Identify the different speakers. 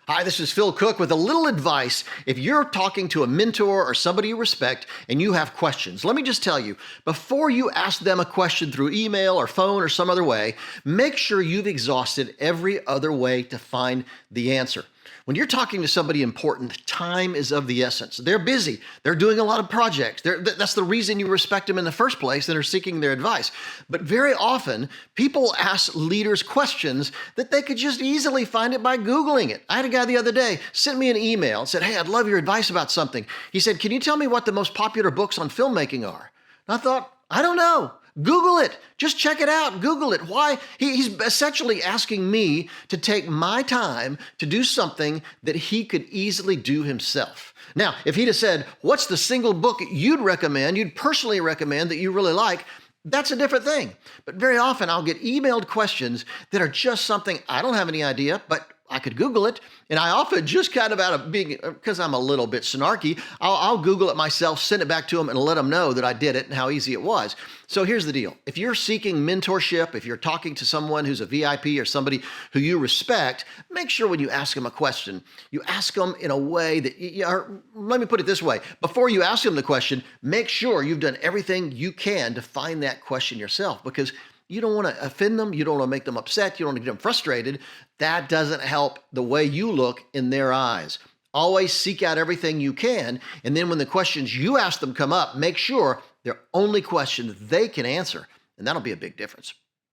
Speaker 1: Hi, this is Phil Cooke with a little advice. If you're talking to a mentor or somebody you respect and you have questions, let me just tell you, before you ask them a question through email or phone or some other way, make sure you've exhausted every other way to find the answer. When you're talking to somebody important, time is of the essence. They're busy. They're doing a lot of projects. That's the reason you respect them in the first place and are seeking their advice. But very often, people ask leaders questions that they could just easily find it by Googling it. I had a guy the other day sent me an email and said, "Hey, I'd love your advice about something." He said, "Can you tell me what the most popular books on filmmaking are?" And I thought, I don't know. Google it. Just check it out. Google it. Why? He's essentially asking me to take my time to do something that he could easily do himself. Now, if he'd have said, "What's the single book you'd personally recommend that you really like?" That's a different thing. But very often I'll get emailed questions that are just something I don't have any idea, but I could Google it. And I often just kind of out of being, because I'm a little bit snarky, I'll Google it myself, send it back to them and let them know that I did it and how easy it was. So here's the deal. If you're seeking mentorship, if you're talking to someone who's a VIP or somebody who you respect, make sure when you ask them a question, you ask them in a way that, or let me put it this way. Before you ask them the question, make sure you've done everything you can to find that question yourself, because you don't want to offend them. You don't want to make them upset. You don't want to get them frustrated. That doesn't help the way you look in their eyes. Always seek out everything you can. And then when the questions you ask them come up, make sure they're only questions they can answer. And that'll be a big difference.